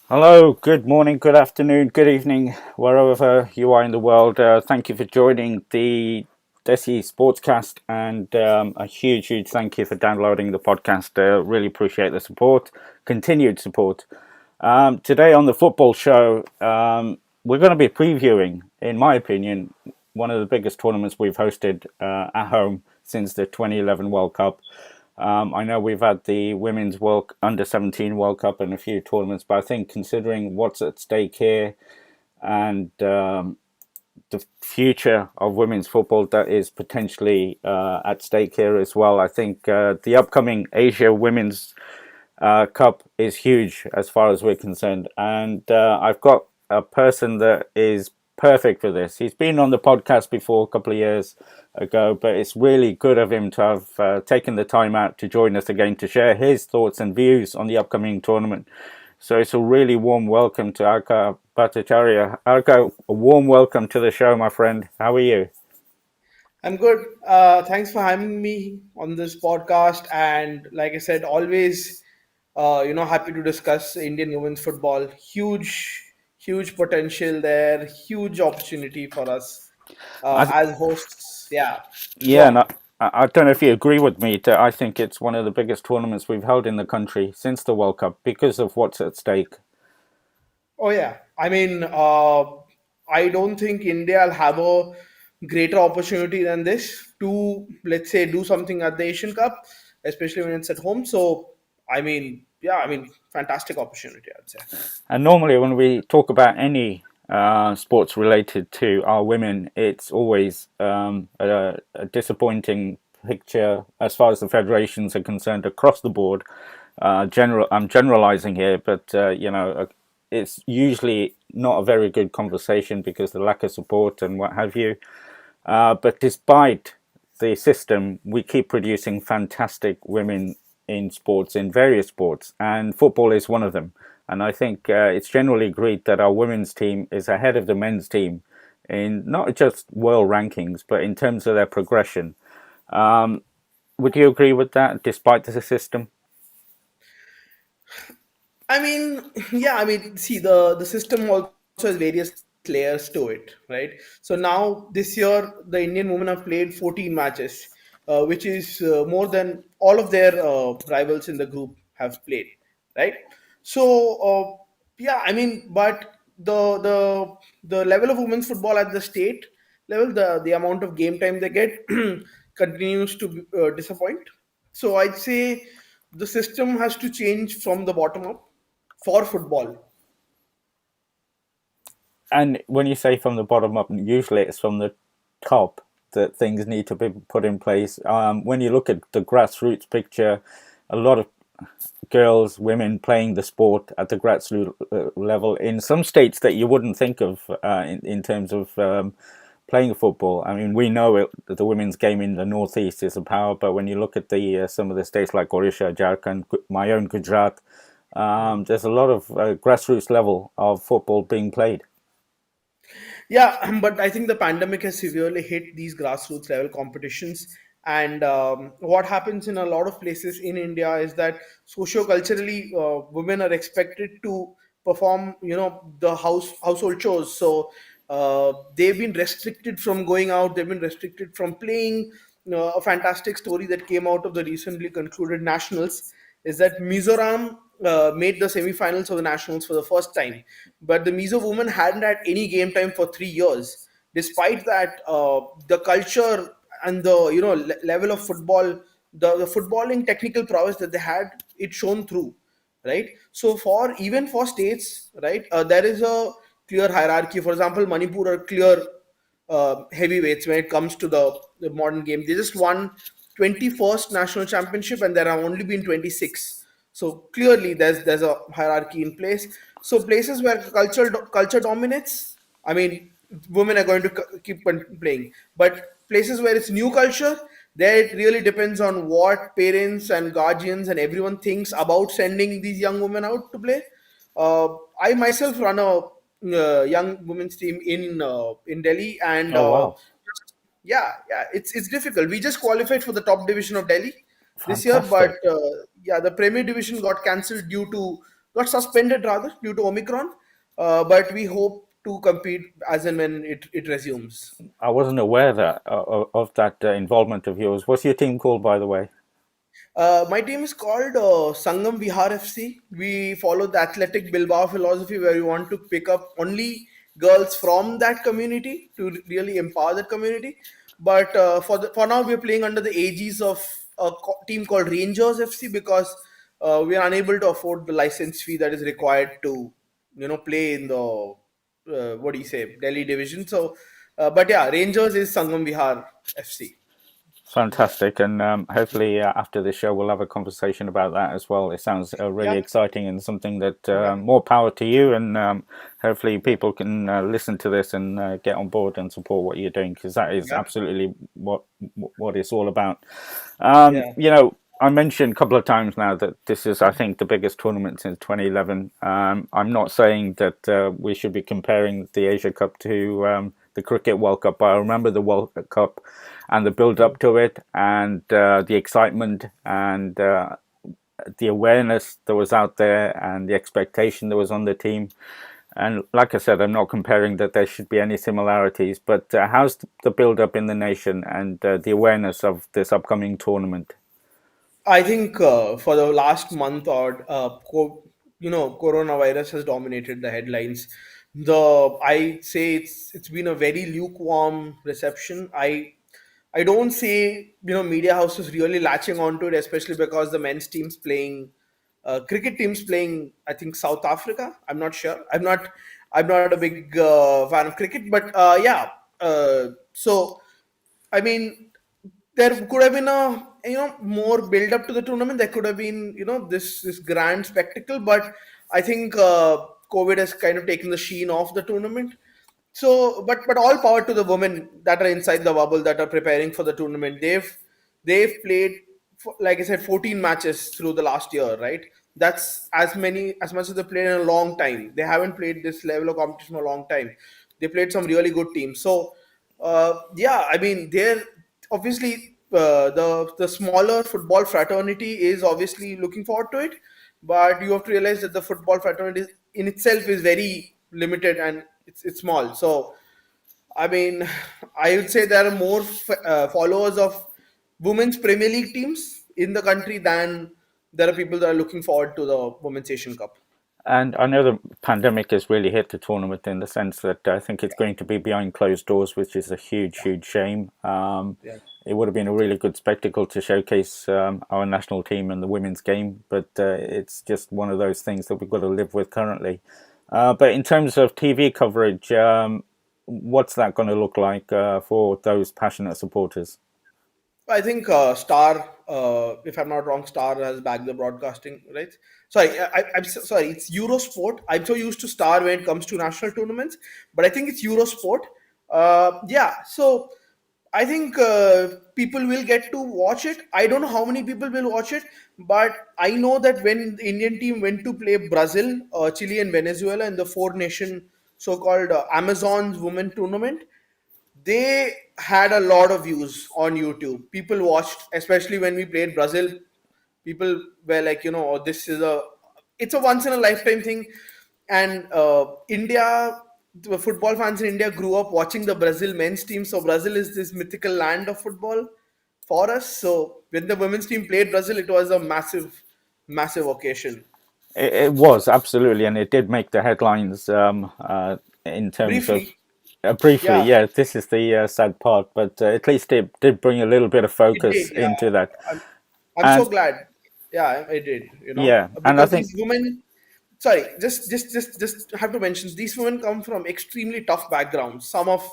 Hello, good morning, good afternoon, good evening, wherever you are in the world. Thank you for joining the Desi Sportscast, and a huge thank you for downloading the podcast. Really appreciate the support, continued support. Today on the football show, we're going to be previewing, in my opinion, one of the biggest tournaments we've hosted at home since the 2011 World Cup. I know we've had the Women's World Under 17 World Cup and a few tournaments, but I think considering what's at stake here and the future of women's football that is potentially at stake here as well, I think the upcoming Asia Women's Cup is huge as far as we're concerned. And I've got a person that is perfect for this. He's been on the podcast before a couple of years ago, but it's really good of him to have taken the time out to join us again to share his thoughts and views on the upcoming tournament. So it's a really warm welcome to Arka Bhattacharya. Arka, a warm welcome to the show, my friend. How are you? I'm good. Thanks for having me on this podcast. And like I said, always, happy to discuss Indian women's football. Huge potential there. Huge opportunity for us I, as hosts. Yeah, go yeah, and on. I don't know if you agree with me that I think it's one of the biggest tournaments we've held in the country since the World Cup because of what's at stake. Oh yeah. I mean, I don't think India will have a greater opportunity than this to, let's say, do something at the Asian Cup, especially when it's at home. So, fantastic opportunity, I'd say. And normally, when we talk about any sports related to our women, it's always a disappointing picture as far as the federations are concerned across the board. I'm generalizing here, but it's usually not a very good conversation because the lack of support and what have you. But despite the system, we keep producing fantastic women in sports, in various sports, and football is one of them. And I think it's generally agreed that our women's team is ahead of the men's team in not just world rankings, but in terms of their progression. Would you agree with that, despite the system? I mean, yeah, see, the system also has various layers to it, right? So now this year, the Indian women have played 14 matches, which is more than all of their rivals in the group have played, right? So yeah, I mean, but the level of women's football at the state level, the amount of game time they get continues to disappoint. So I'd say the system has to change from the bottom up for football. And when you say from the bottom up, usually it's from the top that things need to be put in place. When you look at the grassroots picture, a lot of girls, women playing the sport at the grassroots level in some states that you wouldn't think of in terms of playing football. I mean, we know the women's game in the northeast is a power, but when you look at the some of the states like Odisha, Jharkhand, my own Gujarat, there's a lot of grassroots level of football being played. Yeah, but I think the pandemic has severely hit these grassroots level competitions. And what happens in a lot of places in India is that socio-culturally, women are expected to perform, the household chores. So they've been restricted from going out. They've been restricted from playing. A fantastic story that came out of the recently concluded nationals is that Mizoram made the semi-finals of the nationals for the first time, but the Mizo women hadn't had any game time for 3 years. Despite that, the culture and the level of football, the footballing technical prowess that they had, it shone through, right? So for even for states, right, there is a clear hierarchy. For example, Manipur are clear heavyweights when it comes to the modern game. They just won 21st national championship, and there have only been 26. So clearly, there's a hierarchy in place. So places where culture dominates, I mean, women are going to keep on playing. But places where it's new culture, there it really depends on what parents and guardians and everyone thinks about sending these young women out to play. uh, I myself run a young women's team in Delhi, and Oh wow, yeah, it's difficult. We just qualified for the top division of Delhi this year, but fantastic. yeah, the Premier Division got cancelled got suspended rather due to Omicron. But we hope to compete as and when it resumes. I wasn't aware that of that involvement of yours. What's your team called, by the way? My team is called Sangam Vihar FC. We follow the athletic Bilbao philosophy where we want to pick up only girls from that community to really empower that community. But for now, we're playing under the aegis of a team called Rangers FC because we are unable to afford the license fee that is required to, play in the what do you say, Delhi division. So, but yeah, Rangers is Sangam Vihar FC. Fantastic, and hopefully after the show we'll have a conversation about that as well. It sounds really Yeah, exciting and something that yeah, more power to you, and hopefully people can listen to this and get on board and support what you're doing because that is yeah, absolutely what it's all about. yeah. I mentioned a couple of times now that this is, I think, the biggest tournament since 2011. I'm not saying that we should be comparing the Asia Cup to the Cricket World Cup, but I remember the World Cup and the build up to it and the excitement and the awareness that was out there and the expectation that was on the team. And like I said, I'm not comparing that there should be any similarities, but how's the build up in the nation and the awareness of this upcoming tournament? I think for the last month or coronavirus has dominated the headlines. I say it's been a very lukewarm reception. I don't say media houses really latching onto it, especially because the men's teams playing, cricket teams playing. I think South Africa. I'm not sure. I'm not a big fan of cricket, but yeah. So I mean, there could have been a more build up to the tournament. There could have been this grand spectacle, but I think COVID has kind of taken the sheen off the tournament. So, but all power to the women that are inside the bubble that are preparing for the tournament. They've played, like I said, 14 matches through the last year, right? That's as much as they played in a long time. They haven't played this level of competition in a long time. They played some really good teams. So, yeah, I mean, they're obviously the smaller football fraternity is obviously looking forward to it, but you have to realize that the football fraternity in itself is very limited and it's small. So I mean, I would say there are more followers of women's Premier League teams in the country than there are people that are looking forward to the Women's Asian Cup. And I know the pandemic has really hit the tournament in the sense that I think it's going to be behind closed doors, which is a huge, huge shame. Yeah. It would have been a really good spectacle to showcase our national team and the women's game, but it's just one of those things that we've got to live with currently. But in terms of TV coverage, what's that going to look like for those passionate supporters? I think Star, if I'm not wrong, Star has backed the broadcasting, right? Sorry, I'm sorry, it's Eurosport. I'm so used to Star when it comes to national tournaments, but I think it's Eurosport. Yeah, so I think people will get to watch it. I don't know how many people will watch it, but I know that when the Indian team went to play Brazil, Chile, and Venezuela in the four nation so-called Amazon's women tournament, they had a lot of views on YouTube. People watched, especially when we played Brazil. People were like, oh, it's a once in a lifetime thing. And the football fans in India grew up watching the Brazil men's team. So Brazil is this mythical land of football for us. So when the women's team played Brazil, it was a massive, massive occasion. It was absolutely, and it did make the headlines in terms of Briefly, briefly. yeah, Yeah, this is the sad part, but at least it did bring a little bit of it did. focus Yeah, into that. I'm so And glad. Yeah, I did. yeah, and I Because think these women, sorry, just have to mention these women come from extremely tough backgrounds. Some of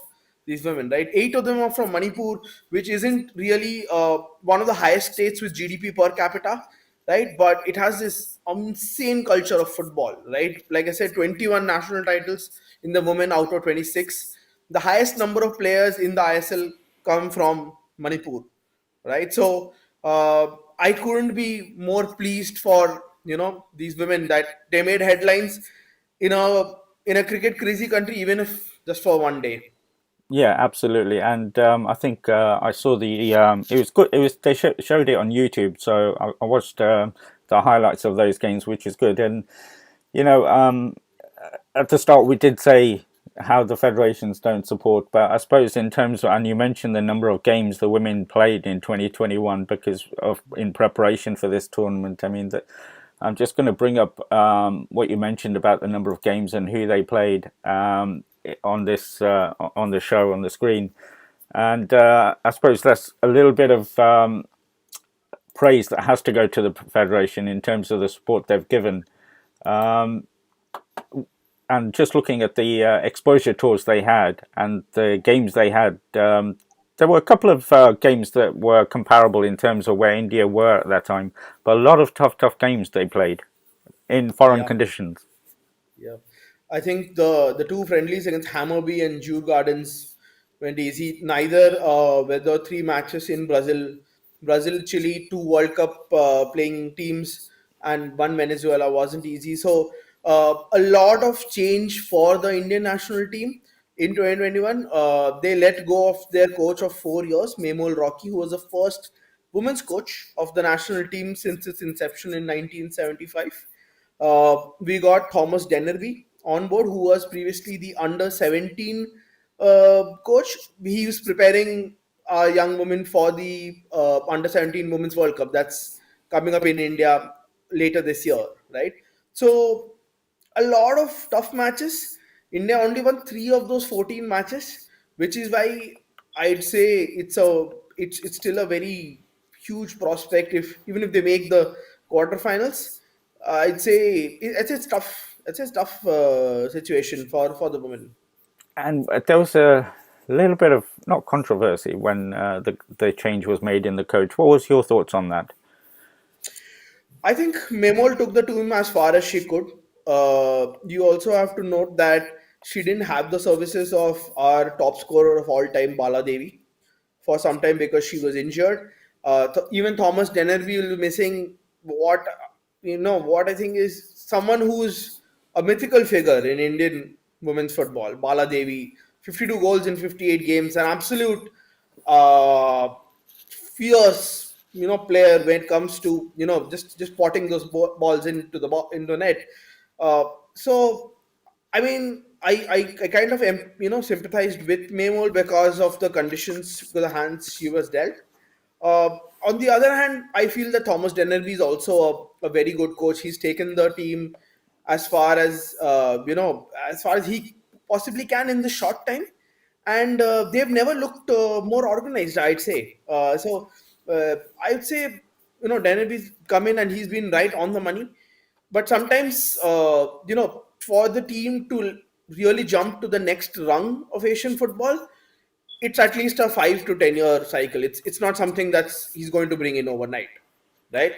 these women, right? Eight of them are from Manipur, which isn't really one of the highest states with GDP per capita, right? But it has this insane culture of football, right? Like I said, 21 national titles in the women out of 26, the highest number of players in the ISL come from Manipur, right? So I couldn't be more pleased for these women that they made headlines in a cricket crazy country, even if just for one day. Yeah, absolutely. And I think I saw the it was good. It was they showed it on YouTube, so I watched the highlights of those games, which is good. And you know, at the start we did say how the federations don't support, but I suppose in terms of, and you mentioned the number of games the women played in 2021 because of in preparation for this tournament. I mean that. I'm just going to bring up what you mentioned about the number of games and who they played on this on the show on the screen, and I suppose that's a little bit of praise that has to go to the federation in terms of the support they've given. And just looking at the exposure tours they had and the games they had, there were a couple of games that were comparable in terms of where India were at that time, but a lot of tough games they played in foreign Yeah. conditions. Yeah, I think the two friendlies against Hammarby and Jew Gardens went easy. Neither were the three matches in Brazil, Chile, two World Cup playing teams, and one Venezuela wasn't easy. So a lot of change for the Indian national team in 2021. They let go of their coach of 4 years, Memol Rocky, who was the first women's coach of the national team since its inception in 1975. We got Thomas Dennerby on board, who was previously the under 17 coach. He was preparing a young women for the under 17 Women's World Cup that's coming up in India later this year, right? So, a lot of tough matches. India only won three of those 14 matches, which is why I'd say it's still a very huge prospect if even if they make the quarterfinals. I'd say it's tough. It's a tough situation for the women. And there was a little bit of not controversy when the change was made in the coach. What was your thoughts on that? I think Memol took the team as far as she could. You also have to note that she didn't have the services of our top scorer of all time, Bala Devi, for some time because she was injured. Even Thomas Denerby will be missing. What I think is someone who's a mythical figure in Indian women's football. Bala Devi, 52 goals in 58 games, an absolute uh, fierce player when it comes to just potting those balls into into net. Uh, so I mean, I kind of sympathized with Memol because of the conditions to the hands she was dealt. Uh, on the other hand, I feel that Thomas Denerby is also a very good coach. He's taken the team as far as he possibly can in the short time, and they've never looked more organized. I'd say. I'd say Denerby's come in and he's been right on the money, but sometimes for the team to really jump to the next rung of Asian football, it's at least a 5 to 10 year cycle. It's not something that's he's going to bring in overnight, right?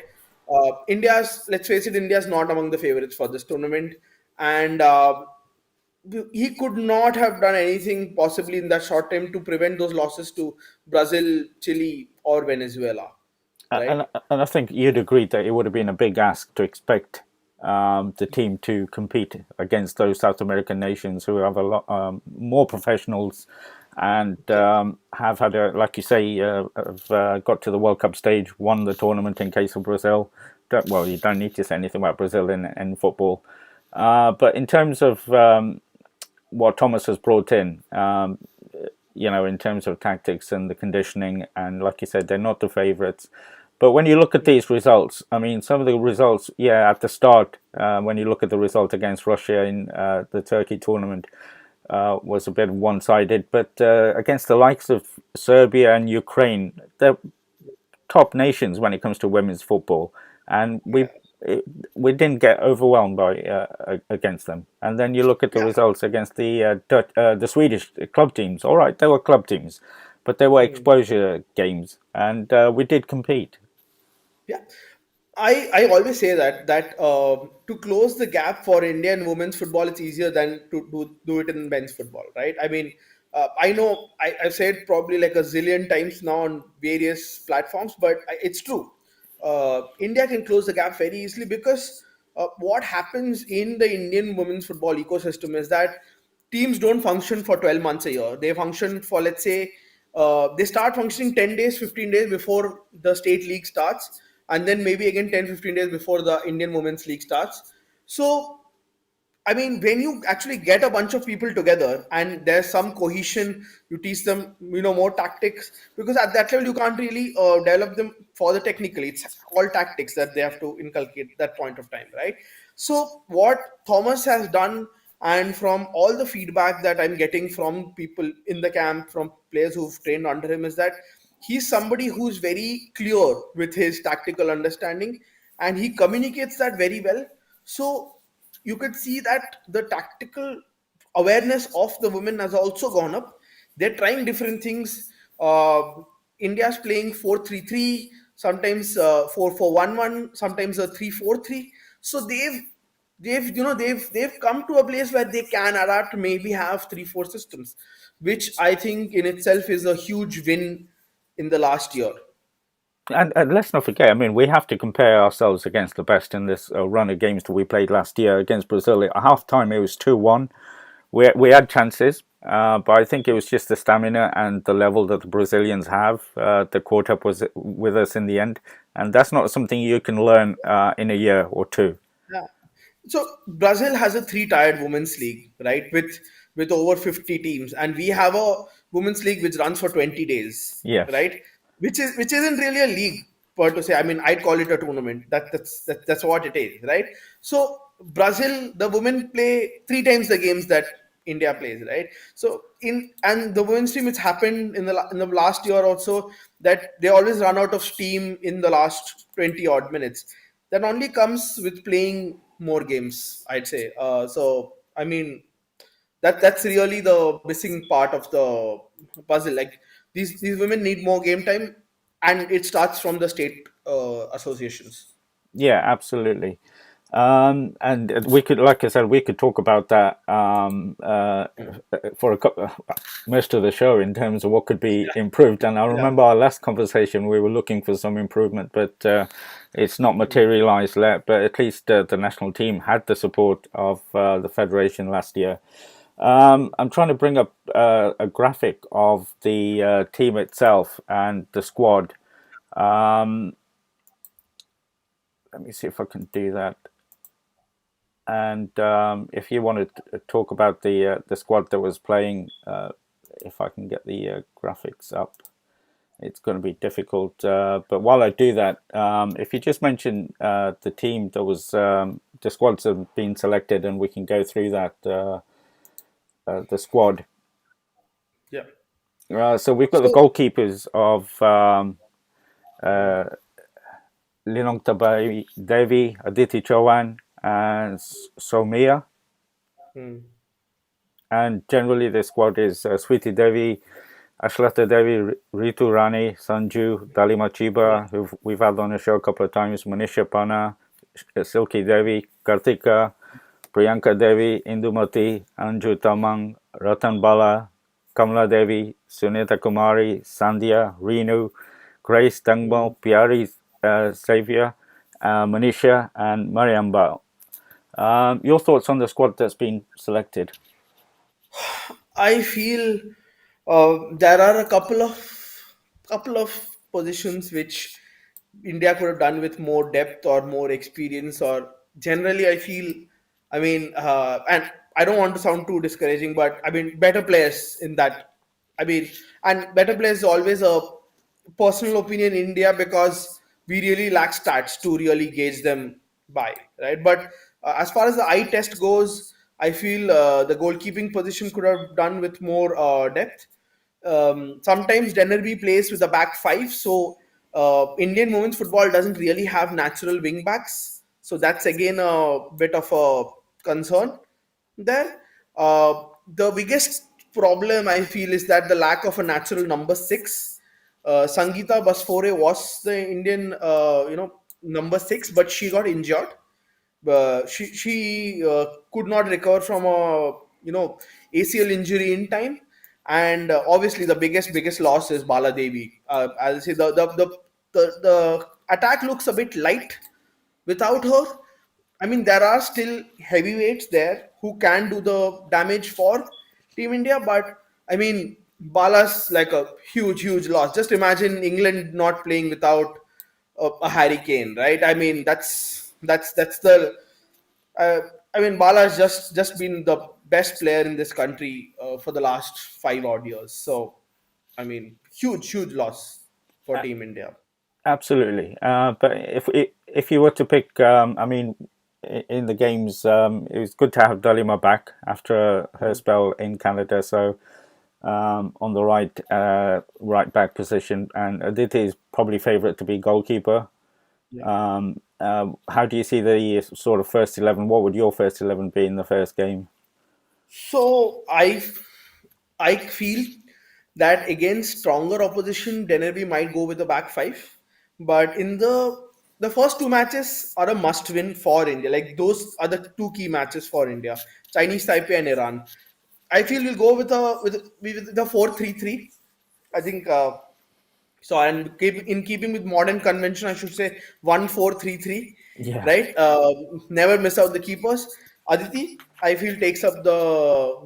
India's Let's face it, India's not among the favorites for this tournament, and he could not have done anything possibly in that short time to prevent those losses to Brazil, Chile, or Venezuela, right? And I think you'd agree that it would have been a big ask to expect the team to compete against those South American nations who have a lot more professionals and Yeah. have had a, like you say, have got to the World Cup stage, won the tournament in case of Brazil. Well, you don't need to say anything about Brazil in football. But in terms of what Thomas has brought in, in terms of tactics and the conditioning. And like you said, they're not the favourites. But when you look at these results, I mean, some of the results, yeah, at the start, when you look at the result against Russia in the Turkey tournament, was a bit one-sided. But against the likes of Serbia and Ukraine, they're top nations when it comes to women's football, and Yeah. we didn't get overwhelmed by against them. And then you look at the Yeah. results against the Swedish club teams. All right, they were club teams, but they were Hmm. exposure games, and we did compete. Yeah. I always say that to close the gap for Indian women's football, it's easier than to do it in men's football, right? I mean, I know I've said probably like a zillion times now on various platforms, but it's true. India can close the gap very easily because what happens in the Indian women's football ecosystem is that teams don't function for 12 months a year. They function for, let's say, they start functioning 10 days, 15 days before the state league starts, and then maybe again 10, 15 days before the Indian women's league starts. So I mean, when you actually get a bunch of people together and there's some cohesion, you teach them, more tactics, because at that level you can't really develop them for the technically. It's all tactics that they have to inculcate that point of time, right? So what Thomas has done, and from all the feedback that I'm getting from people in the camp, from players who've trained under him, is that he's somebody who's very clear with his tactical understanding, and he communicates that very well. So you could see that the tactical awareness of the women has also gone up. They're trying different things. India's playing 4-3-3, sometimes 4-4-1-1, sometimes a 3-4-3. So they've come to a place where they can adapt, maybe have 3-4 systems, which I think in itself is a huge win in the last year. And let's not forget, I mean, we have to compare ourselves against the best in this run of games that we played last year against Brazil. At half time, it was 2-1. We had chances, but I think it was just the stamina and the level that the Brazilians have that caught up with us in the end. And that's not something you can learn in a year or two. Yeah. So Brazil has a three-tiered women's league, right? With over 50 teams, and we have a women's league which runs for 20 days, Yes. right? Which isn't really a league per to say. I mean, I'd call it a tournament. That's what it is, right? So Brazil, the women play three times the games that India plays, right? So in and the women's team, it's happened in the last year also that they always run out of steam in the last 20 odd minutes. That only comes with playing more games, I'd say. So I mean, that's really the missing part of the puzzle. Like these women need more game time, and it starts from the state associations. Yeah, absolutely. And we could, like I said, we could talk about that for most of the show in terms of what could be improved. And I Yeah. remember our last conversation, we were looking for some improvement, but it's not materialized yet. But at least the national team had the support of the federation last year. I'm trying to bring up a graphic of the team itself and the squad. Um, Let me see if I can do that. And if you want to talk about the squad that was playing, if I can get the graphics up, it's going to be difficult. But while I do that, if you just mention the team that was the squads that have been selected, and we can go through that the squad. Yeah. So we've got the So goalkeepers of uh, Linong Tabai Devi, Aditi Chauhan, and Somia. hmm, And generally, the squad is Sweetie Devi, Ashlata Devi, Ritu Rani, Sanju, Dalima yeah. Chiba, who we've had on the show a couple of times, Manisha Panna, Silki Devi, Kartika, Priyanka Devi, Indumati, Anju Tamang, Ratan Bala, Kamala Devi, Sunita Kumari, Sandhya, Renu, Grace Hmm. Dangmo, Piari Xavier, Manisha, and Mariam Bao. Your thoughts on the squad that's been selected? I feel there are a couple of positions which India could have done with more depth or more experience. Or generally, I feel, I mean, and I don't want to sound too discouraging, but I mean, better players in that. I mean, and better players is always a personal opinion in India because we really lack stats to really gauge them by, right? But as far as the eye test goes, I feel the goalkeeping position could have done with more depth. Sometimes Denerby plays with a back five, so Indian women's football doesn't really have natural wing backs, so that's again a bit of a concern there. The biggest problem I feel is that the lack of a natural number six. Sangeeta Basfore was the Indian, number six, but she got injured. She could not recover from a ACL injury in time, and obviously the biggest loss is Bala Devi. I'll say the attack looks a bit light without her. I mean, there are still heavyweights there who can do the damage for Team India, but I mean, Bala's like a huge loss. Just imagine England not playing without a Harry Kane, right? I mean, that's the. Uh, I mean, Bala has just been the best player in this country for the last 5 odd years. So, I mean, huge loss for Team India. Absolutely. But if you were to pick, I mean, in the games, it was good to have Dalima back after her spell in Canada. So on the right back position, and Aditi is probably favourite to be goalkeeper. Yeah. How do you see the sort of first 11? What would your first 11 be in the first game? So I feel that against stronger opposition, Denerby might go with the back five. But in the first two matches are a must win for India. Like those are the two key matches for India: Chinese Taipei and Iran. I feel we'll go with the 4-3-3. I think so. And in keeping with modern convention, I should say 1-4-3-3. Yeah, Right? Never miss out the keepers. Aditi, I feel takes up the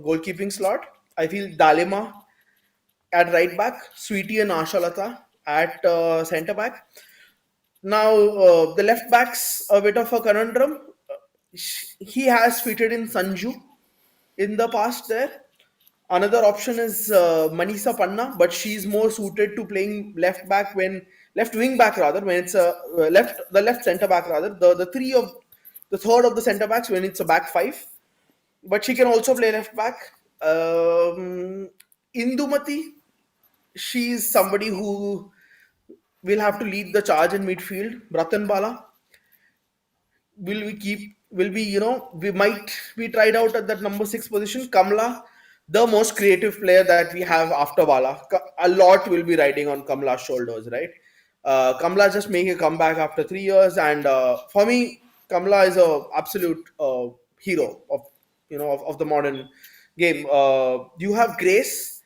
goalkeeping slot. I feel Dalima at right back, Sweetie and Ashalata at centre back. Now the left back's a bit of a conundrum. He has fitted in Sanju in the past there. Another option is Manisa Panna, but she's more suited to playing left back when left wing back rather when it's a left centre back rather the third of the centre backs when it's a back five. But she can also play left back. Indumati, she's somebody who will have to lead the charge in midfield. Ratan Bala, will we we might be tried out at that number six position. Kamla, the most creative player that we have after Bala, a lot will be riding on Kamla's shoulders, right? Kamla just making a comeback after 3 years, and for me, Kamla is a absolute hero of of the modern game. You have Grace,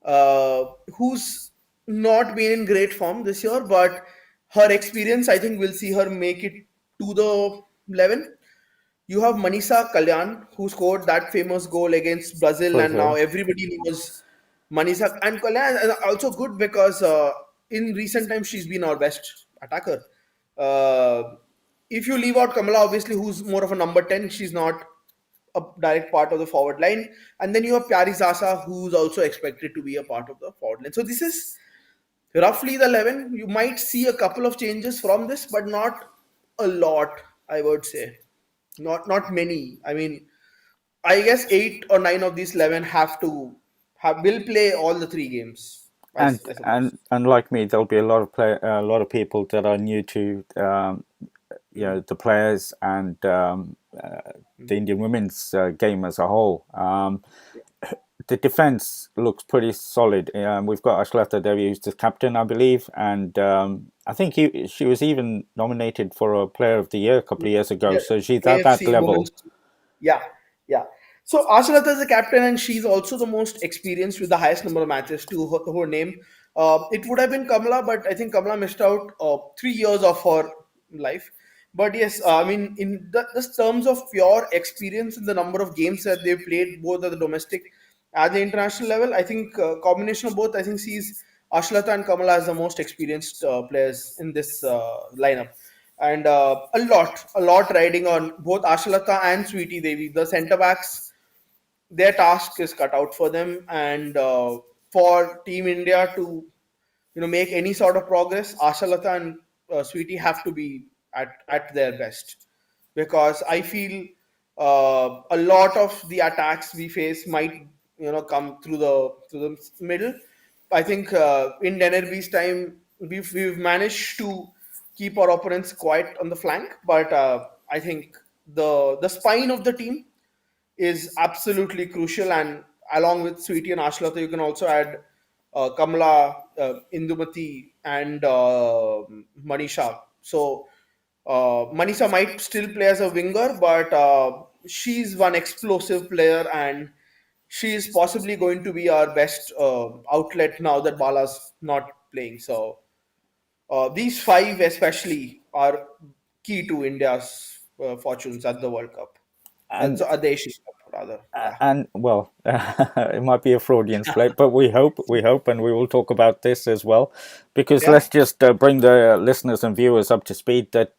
who's not been in great form this year, but her experience, I think, will see her make it to the 11. You have Manisa Kalyan, who scored that famous goal against Brazil, and now Brazil. everybody knows Manisa. And Kalyan is also good because in recent times she's been our best attacker. Uh, if you leave out Kamala, obviously, who's more of a number 10, she's not a direct part of the forward line. And then you have Pyari Zasa, who's also expected to be a part of the forward line. So this is roughly the 11. You might see a couple of changes from this, but not a lot, I would say. Not many. I mean, I guess 8 or 9 of these 11 have to have will play all the three games. And I suppose. and like me, there'll be a lot of people that are new to the players and the Indian women's game as a whole. The defense looks pretty solid. We've got Ashlata Devi, who's the captain, I believe, and I think she was even nominated for a Player of the Year a couple of years ago. Yeah, So she's at that AFC level. Women's. Yeah, yeah. So Ashalata is the captain, and she's also the most experienced with the highest number of matches to her name. It would have been Kamala, but I think Kamala missed out 3 years of her life. But yes, I mean, in the terms of pure experience and the number of games that they've played, both at the domestic at the international level, I think combination of both, I think sees Ashlata and Kamala as the most experienced players in this lineup, and a lot riding on both Ashalata and Sweetie Devi. The centre backs, their task is cut out for them, and for Team India to make any sort of progress, Ashalata and Sweetie have to be at their best, because I feel a lot of the attacks we face might come through the middle. I think in Denerby's time we've managed to keep our opponents quiet on the flank, but I think the spine of the team is absolutely crucial. And along with Sweetie and Ashlata, you can also add Kamala, Indumati, and Manisha. So Manisha might still play as a winger, but she's one explosive player, and she is possibly going to be our best outlet now that Bala's not playing. So these five especially are key to India's fortunes at the World Cup. And So at the Asian Cup rather. Yeah. and well, it might be a Freudian slip, but we hope, and we will talk about this as well, because Yeah. let's just bring the listeners and viewers up to speed that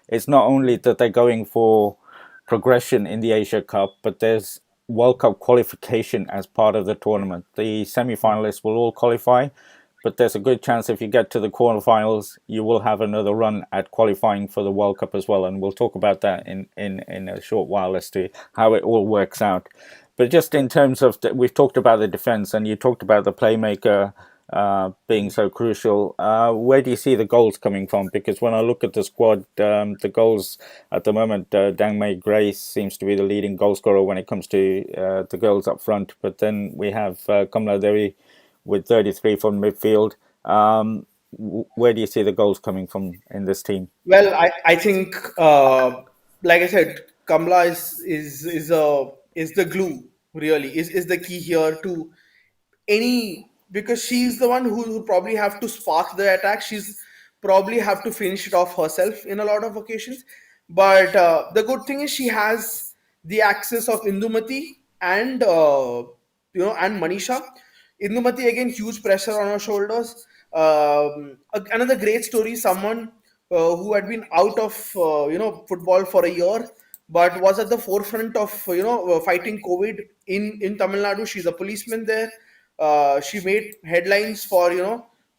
it's not only that they're going for progression in the Asia Cup, but there's World Cup qualification as part of the tournament. The semi-finalists will all qualify, but there's a good chance if you get to the quarterfinals, you will have another run at qualifying for the World Cup as well. And we'll talk about that in a short while as to how it all works out. But just in terms of, we've talked about the defense and you talked about the playmaker being so crucial. Where do you see the goals coming from? Because when I look at the squad, the goals at the moment, Dang May Grace seems to be the leading goal scorer when it comes to the girls up front. But then we have Kamala Devi with 33 from midfield. Where do you see the goals coming from in this team? Well, I think like I said, Kamla is the glue really is the key here to any, because she's the one who will probably have to spark the attack. She's probably have to finish it off herself in a lot of occasions. But the good thing is she has the access of Indumati and and Manisha. Indumati again, huge pressure on her shoulders. Another great story: someone who had been out of football for a year, but was at the forefront of fighting COVID in Tamil Nadu. She's a policeman there. She made headlines for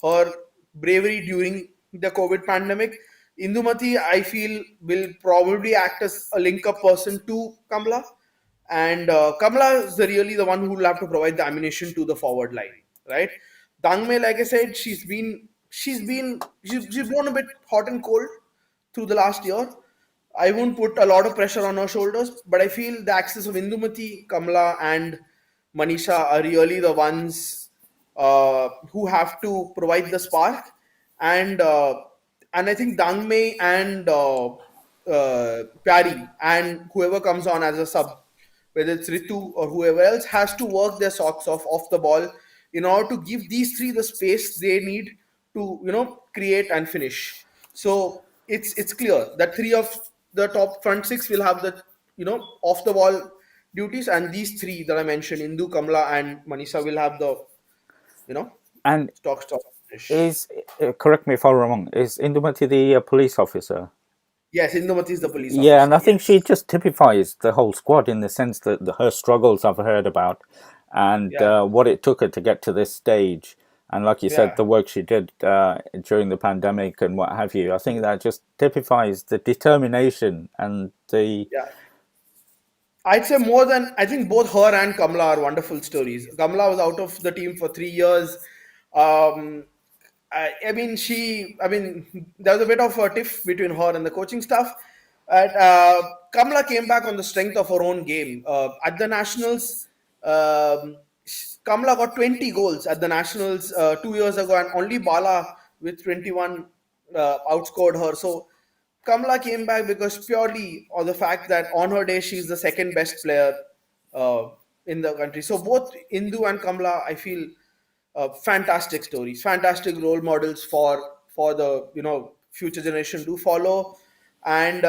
her bravery during the COVID pandemic. Indumati, I feel, will probably act as a link-up person to Kamla, and Kamla is really the one who will have to provide the ammunition to the forward line, right? Dangme, like I said, she's blown a bit hot and cold through the last year. I won't put a lot of pressure on her shoulders, but I feel the access of Indumati, Kamla, and Manisha are really the ones who have to provide the spark, and and I think Dangmei and Pyari and whoever comes on as a sub, whether it's Ritu or whoever else, has to work their socks off the ball in order to give these three the space they need to create and finish. So it's clear that three of the top front six will have the off the ball duties, and these three that I mentioned, Indu, Kamla, and Manisha, will have the you know And stock finish. is, correct me if I'm wrong, is Indumati the police officer? Yes, Indumati is the police Yeah, and officer. I think she Yes. just typifies the whole squad in the sense that her struggles I've heard about, and Yeah. what it took her to get to this stage. And like you said, Yeah. the work she did during the pandemic and what have you. I think that just typifies the determination and the. Yeah. I'd say more than, I think both her and Kamla are wonderful stories. Kamla was out of the team for 3 years. Um, I mean, there was a bit of a tiff between her and the coaching staff. And, Kamla came back on the strength of her own game. At the Nationals, Kamla got 20 goals at the Nationals 2 years ago, and only Bala with 21 outscored her. So Kamla came back because purely on the fact that on her day she's the second best player uh, in the country. So both Indu and Kamla, I feel, fantastic stories, fantastic role models for the future generation to follow. And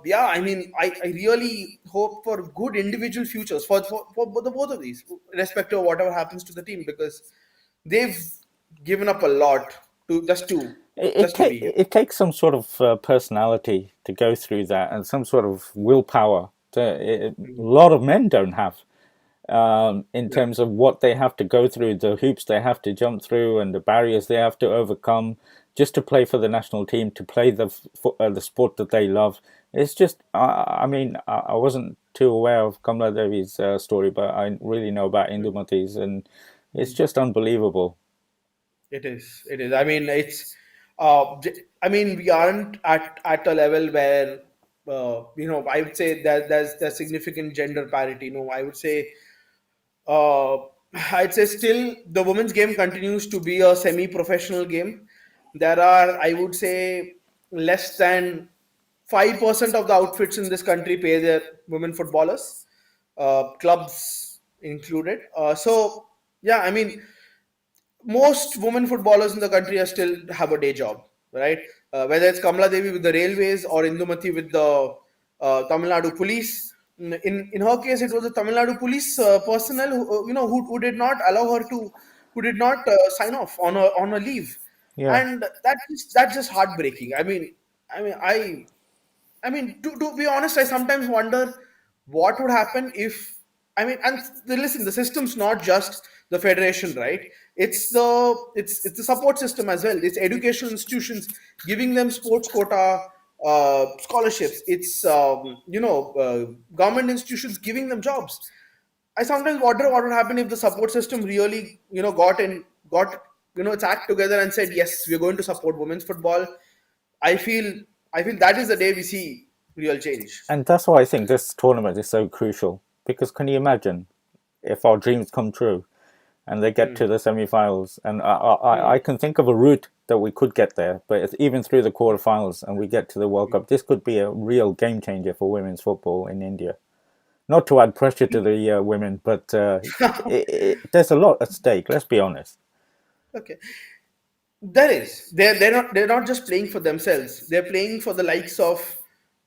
yeah, I mean, I really hope for good individual futures for the both of these, irrespective of whatever happens to the team, because they've given up a lot to just to be here. It takes some sort of personality to go through that and some sort of willpower. A lot of men don't have in Yeah. terms of what they have to go through, the hoops they have to jump through, and the barriers they have to overcome just to play for the national team, to play the sport that they love. It's just, I mean, I wasn't too aware of Kamala Devi's story, but I really know about Indumati's, and it's just unbelievable. It is. It is. I mean, I mean, we aren't at a level where, I would say that there's significant gender parity. No, I would say, uh, I'd say still the women's game continues to be a semi-professional game. There are, I would say, less than 5% of the outfits in this country pay their women footballers. Clubs included. So yeah, I mean, most women footballers in the country are still have a day job, right? Whether it's Kamala Devi with the railways or Indumati with the Tamil Nadu police. In her case, it was the Tamil Nadu police personnel who, who did not allow her to, who did not sign off on a leave, Yeah. and that's just heartbreaking. To be honest, I sometimes wonder what would happen if, listen, the system's not just the federation, right? It's the support system as well. It's educational institutions giving them sports quota, scholarships. It's government institutions giving them jobs. I sometimes wonder what would happen if the support system really, got its act together and said, yes, we're going to support women's football. I feel I feel that is the day we see real change. And that's why I think this tournament is so crucial. Because can you imagine if our dreams come true and they get to Hmm. the semi-finals? And I Hmm. can think of a route that we could get there, but it's even through the quarterfinals and we get to the World Cup, this could be a real game changer for women's football in India. Not to add pressure to the women, but there's a lot at stake. Let's be honest. Okay. There is. They're not just playing for themselves. They're playing for the likes of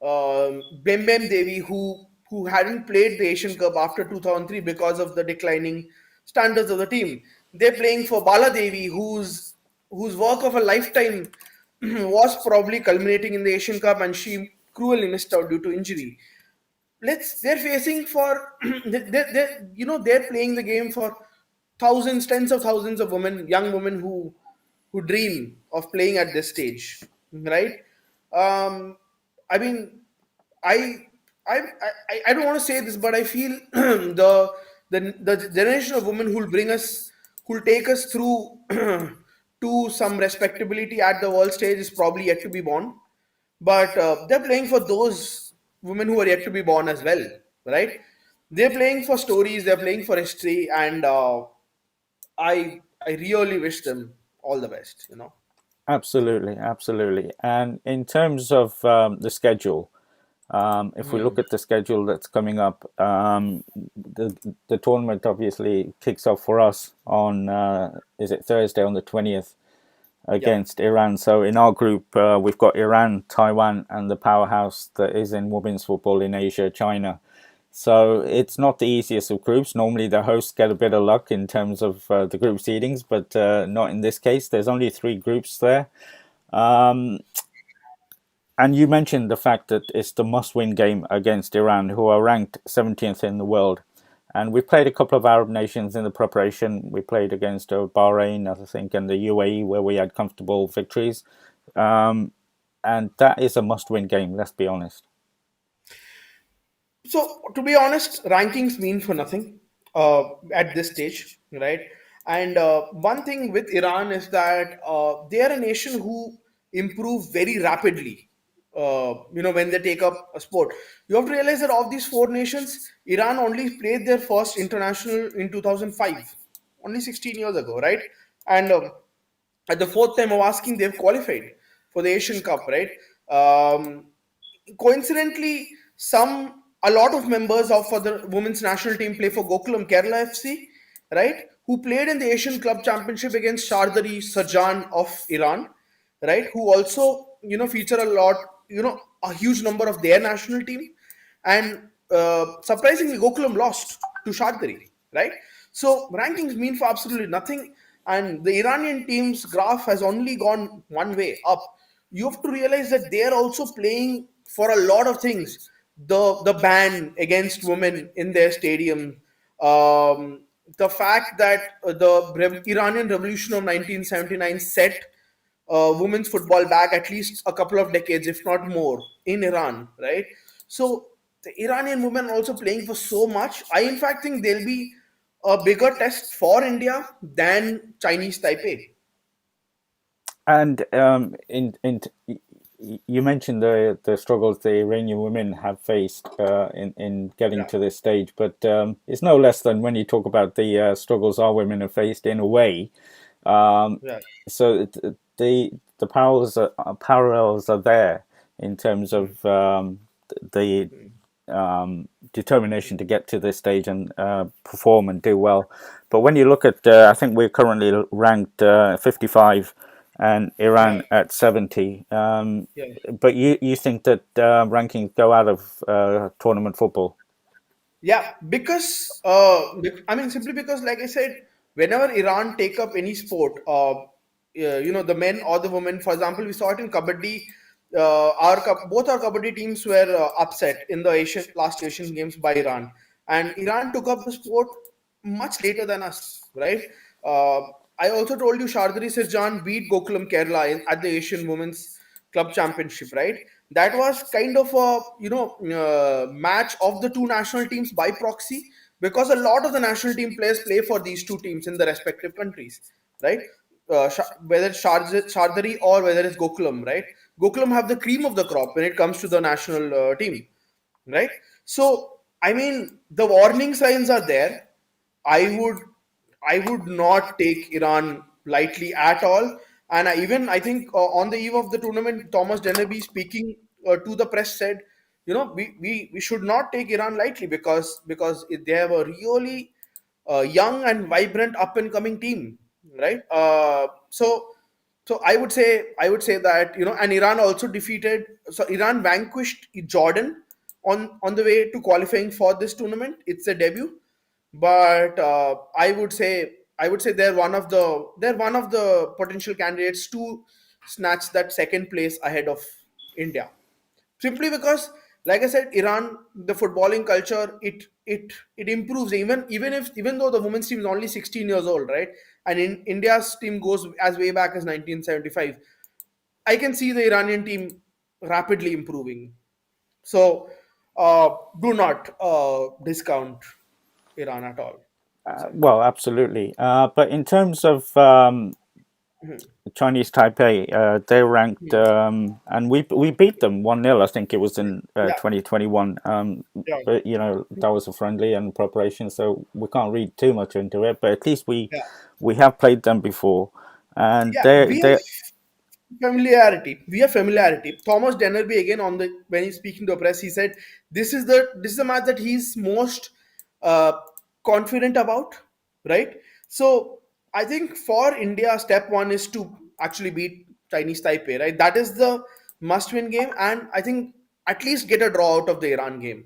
Bem Bem Devi, who hadn't played the Asian Cup after 2003 because of the declining standards of the team. They're playing for Bala Devi, whose work of a lifetime was probably culminating in the Asian Cup, and she cruelly missed out due to injury. They're facing for they're playing the game for thousands, tens of thousands of women, young women who dream of playing at this stage, right? um I mean, I I don't want to say this, but I feel the generation of women who'll bring us, who'll take us through to some respectability at the world stage is probably yet to be born. But they're playing for those women who are yet to be born as well, right? They're playing for stories, they're playing for history, and I really wish them all the best. Absolutely, absolutely. And in terms of the schedule, if we look Hmm. at the schedule that's coming up, the tournament obviously kicks off for us on is it Thursday on the 20th Yep. against Iran. So in our group, we've got Iran, Taiwan, and the powerhouse that is in women's football in Asia, China. So it's not the easiest of groups. Normally the hosts get a bit of luck in terms of the group seedings, but not in this case. There's only three groups there. Um, and you mentioned the fact that it's the must-win game against Iran, who are ranked 17th in the world. And we played a couple of Arab nations in the preparation. We played against Bahrain, I think, and the UAE, where we had comfortable victories. Um, and that is a must-win game. Let's be honest. So, to be honest, rankings mean for nothing at this stage, right? And one thing with Iran is that they are a nation who improve very rapidly. When they take up a sport, you have to realize that of these four nations, Iran only played their first international in 2005, only 16 years ago, right? And at the fourth time of asking, they've qualified for the Asian Cup, right? Um, Coincidentally, a lot of members of for the women's national team play for Gokulam Kerala FC, right? Who played in the Asian Club Championship against Shardari Sarjan of Iran, right? Who also feature a lot, a huge number of their national team, and surprisingly, Gokulam lost to Shardari, right? So rankings mean for absolutely nothing, and the Iranian team's graph has only gone one way up. You have to realize that they are also playing for a lot of things. The ban against women in their stadium, the fact that Iranian Revolution of 1979 set women's football back at least a couple of decades, if not more, in Iran, right? So the Iranian women are also playing for so much. I, in fact, think they'll be a bigger test for India than Chinese Taipei. And you mentioned the struggles the Iranian women have faced in getting Yeah, to this stage, but it's no less than when you talk about the struggles our women have faced in a way. Um, yeah. so the parallels are there in terms Hmm. of the Hmm. determination to get to this stage and perform and do well. But when you look at, I think we're currently ranked 55 and Yeah, Iran at 70. yeah. But you think that rankings go out of tournament football? Yeah, because I mean, simply because, like I said, whenever Iran take up any sport, the men or the women, for example, we saw it in kabaddi. Both our kabaddi teams were upset in the last Asian Games by Iran, and Iran took up the sport much later than us, right? Uh, I also told you Shardari Sirjan beat Gokulam Kerala at the Asian Women's Club Championship, right? That was kind of a match of the two national teams by proxy, because a lot of the national team players play for these two teams in the respective countries, right? Whether it's Shardari or whether it's Gokulam, right? Gokulam have the cream of the crop when it comes to the national team, right? So I mean, the warning signs are there. I would I would not take Iran lightly at all. And I think on the eve of the tournament, Thomas Dennerby speaking to the press said, we should not take Iran lightly, because they have a really young and vibrant up and coming team, right? So I would say that, and Iran also defeated. So Iran vanquished Jordan on the way to qualifying for this tournament. It's a debut, but I would say they're one of the potential candidates to snatch that second place ahead of India, simply because, like I said, Iran, the footballing culture, it improves, even though the women's team is only 16 years old, right? And in India's team goes as way back as 1975. I can see the Iranian team rapidly improving. So do not discount Iran at all, I'd say. Well, absolutely. But in terms of Mhm. Chinese Taipei, they're ranked, Mhm. and we beat them 1-0. I think it was in Yeah, 2021. yeah, But that was a friendly and preparation, so we can't read too much into it. But at least yeah, we have played them before, and yeah. they We have familiarity. Thomas Dennerby, again, on the when he's speaking to the press, he said this is the match that he's most uh, confident about, right? So I think for India, step one is to actually beat Chinese Taipei, right? That is the must-win game, and I think at least get a draw out of the Iran game,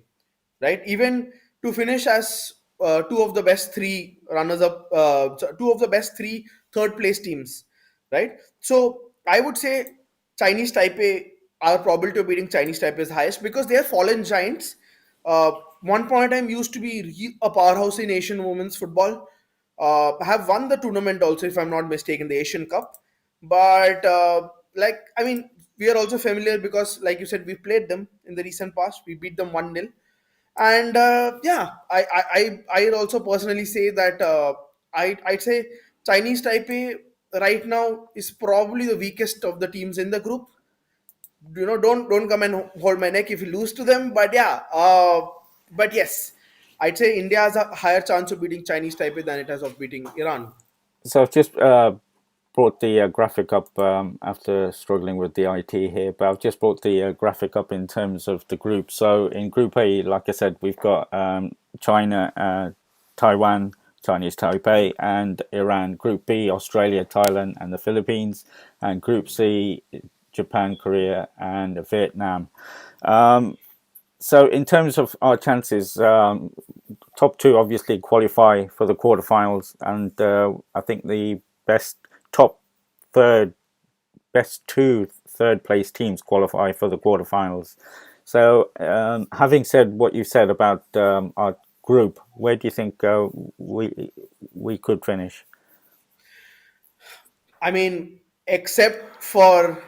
right? Even to finish as two of the best three runners up, two of the best three third place teams, right? So I would say Chinese Taipei, our probability of beating Chinese Taipei is highest, because they are fallen giants. Uh, One point in time used to be a powerhouse in Asian women's football. Have won the tournament also, if I'm not mistaken, the Asian Cup. But like I mean, we are also familiar because, like you said, we played them in the recent past. We beat them 1-0. And yeah, I'd also personally say that I'd say Chinese Taipei right now is probably the weakest of the teams in the group. Don't come and hold my neck if you lose to them. But yeah, but yes, I'd say India has a higher chance of beating Chinese Taipei than it has of beating Iran. so I've just brought the graphic up after struggling with the IT here, but I've just brought the graphic up in terms of the group. So in Group A, like I said, we've got China, Taiwan, Chinese Taipei, and Iran. Group B, Australia, Thailand, and the Philippines. And Group C, Japan, Korea, and Vietnam. So in terms of our chances, top two obviously qualify for the quarterfinals, and I think the best top third, best two third place teams qualify for the quarterfinals. So, having said what you said about our group, where do you think we could finish? I mean, except for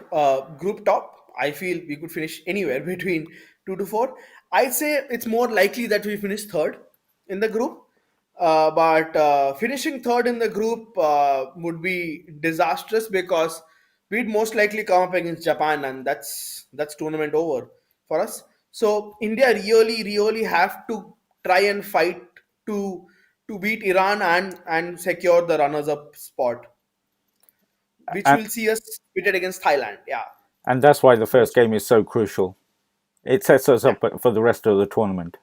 group top, I feel we could finish anywhere between two to four. I'd say it's more likely that we finish third in the group. But finishing third in the group would be disastrous, because we'd most likely come up against Japan, and that's tournament over for us. So India really, really have to try and fight to to beat Iran and secure the runners-up spot, which And will see us pitted against Thailand. Yeah, and that's why the first most. game is so crucial it sets us Yeah, up for the rest of the tournament.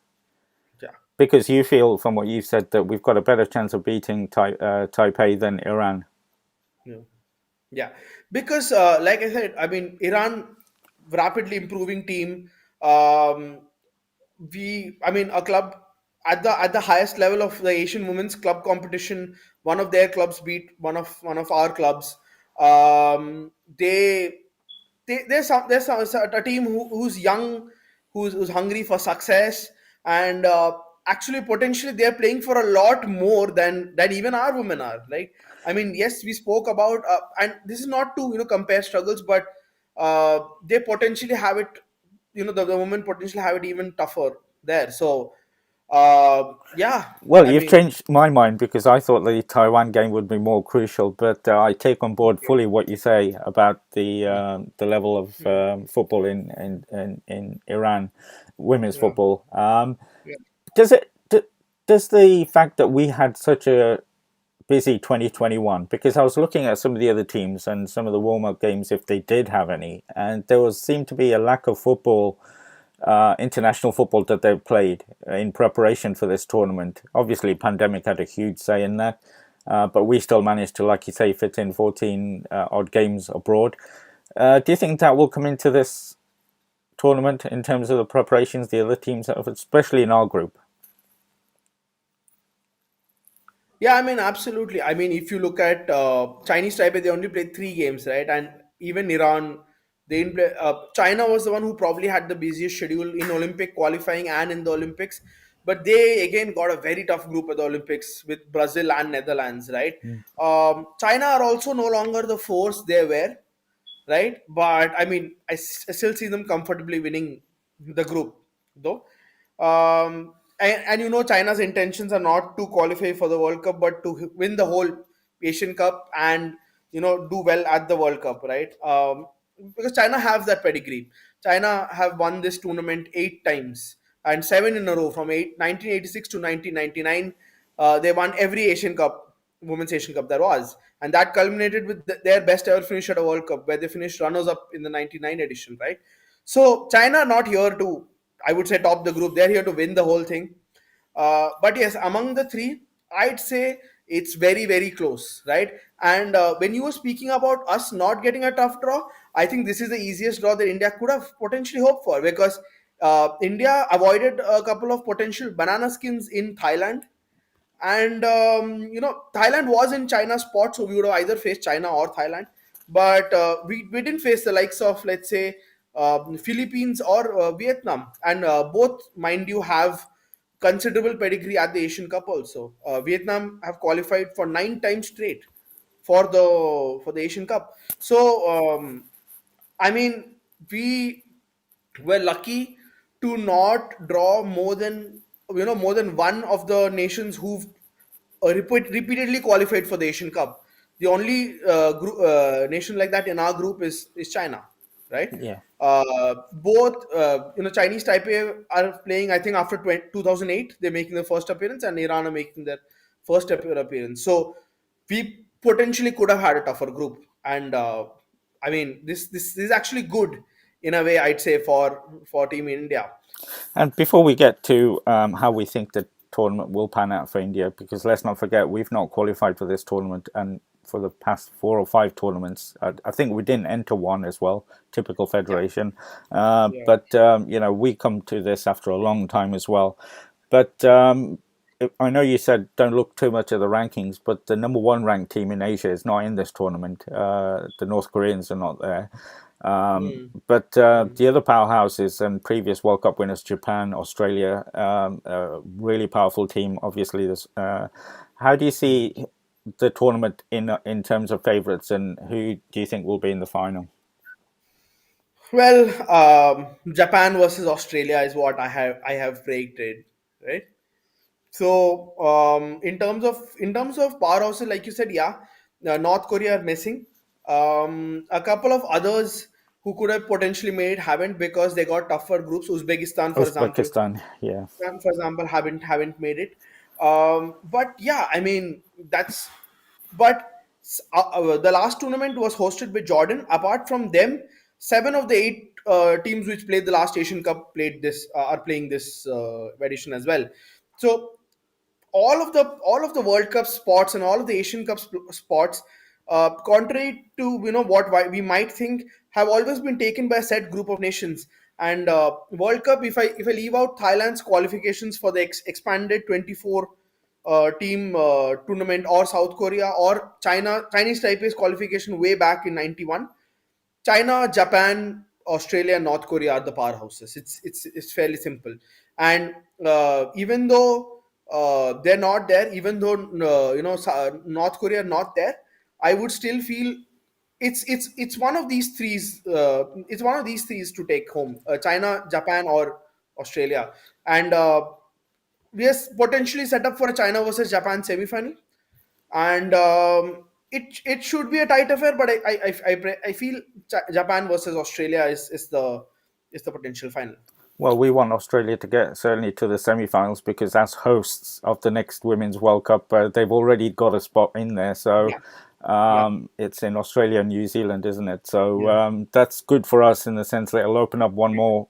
yeah, Because you feel, from what you said, that we've got a better chance of beating Taipei than Iran. yeah. Yeah, because like I said, I mean, Iran rapidly improving team. Um, I mean, a club at the highest level of the Asian women's club competition. One of their clubs beat one of our clubs. Um, they there's a team who's young, who's hungry for success, and actually potentially they're playing for a lot more than even our women are. Like, I mean, yes, we spoke about, and this is not to compare struggles, but they potentially have it. The women potentially have it even tougher there. So, yeah, Well, I you've mean, changed my mind because I thought the Taiwan game would be more crucial, but I take on board okay, fully what you say about yeah, the level of yeah, football in Iran, women's yeah, football. yeah. Does it does the fact that we had such a busy 2021, because I was looking at some of the other teams and some of the warm up games, if they did have any, and there was seemed to be a lack of football, international football that they've played in preparation for this tournament. Obviously, pandemic had a huge say in that, but we still managed to, like you say, fit in 14 odd games abroad. Do you think that will come into this tournament in terms of the preparations the other teams have, especially in our group? Yeah, I mean, absolutely. I mean, if you look at Chinese Taipei, they only played 3 games, right? And even Iran, they didn't play. China was the one who probably had the busiest schedule in Olympic qualifying and in the Olympics. But they again got a very tough group at the Olympics with Brazil and Netherlands, right? China are also no longer the force they were, right? But I mean, I still see them comfortably winning the group, though. And China's intentions are not to qualify for the World Cup, but to win the whole Asian Cup and do well at the World Cup, right? Because China have that pedigree. China have won this tournament 8 times and seven in a row from 1986 to 1999. They won every Asian Cup, Women's Asian Cup there was, and that culminated with their best ever finish at a World Cup, where they finished runners up in the '99 edition, right? So China are not here to, I would say, top the group. They're here to win the whole thing. But yes, among the three, I'd say it's very, very close, right? And when you were speaking about us not getting a tough draw, I think this is the easiest draw that India could have potentially hoped for, because India avoided a couple of potential banana skins in Thailand, and Thailand was in China's spot, so we would have either faced China or Thailand. But we didn't face the likes of, let's say, Philippines or Vietnam, and both, mind you, have considerable pedigree at the Asian Cup also. Vietnam have qualified for 9 times straight for the Asian Cup. So I mean, we were lucky to not draw more than one of the nations who've repeatedly qualified for the Asian Cup. The only nation like that in our group is China, right? Yeah. Both Chinese Taipei are playing. I think after 2008 they're making their first appearance, and Iran are making their first appearance. So we potentially could have had a tougher group, and I mean, this is actually good in a way, I'd say, for Team India. And before we get to how we think the tournament will pan out for India, because let's not forget we've not qualified for this tournament, and for the past 4 or 5 tournaments, I think we didn't enter one as well. Typical Yeah, federation, yeah, but we come to this after a long time as well. But I know you said don't look too much at the rankings, but the number one ranked team in Asia is not in this tournament. The North Koreans are not there. mm, But mm. the other powerhouses and previous World Cup winners, Japan, Australia, a really powerful team. Obviously, there's. How do you see the tournament in terms of favourites, and who do you think will be in the final? Well, Japan versus Australia is what I have predicted, right? So in terms of powerhouses, like you said, yeah, North Korea are missing. A couple of others who could have potentially made haven't, because they got tougher groups. Uzbekistan, for example, Uzbekistan, yeah. haven't made it. But yeah, I mean, but the last tournament was hosted by Jordan. Apart from them, seven of the eight teams which played the last Asian Cup played this are playing this edition as well. So all of the World Cup spots and all of the Asian Cup spots, contrary to what we might think, have always been taken by a set group of nations. And World Cup, if I leave out Thailand's qualifications for the expanded 24 team tournament, or South Korea or Chinese Taipei's qualification way back in 91, China, Japan, Australia, North Korea are the powerhouses. It's fairly simple. And even though they're not there, even though North Korea are not there, I would still feel it's one of these threes. It's one of these threes to take home: China, Japan, or Australia. And we are potentially set up for a China versus Japan semi-final, and it should be a tight affair. But I feel Japan versus Australia is the potential final. Well, we want Australia to get certainly to the semi-finals because as hosts of the next Women's World Cup, they've already got a spot in there. So Yeah, yeah, it's in Australia and New Zealand, isn't it? So yeah, that's good for us in the sense that it'll open up one more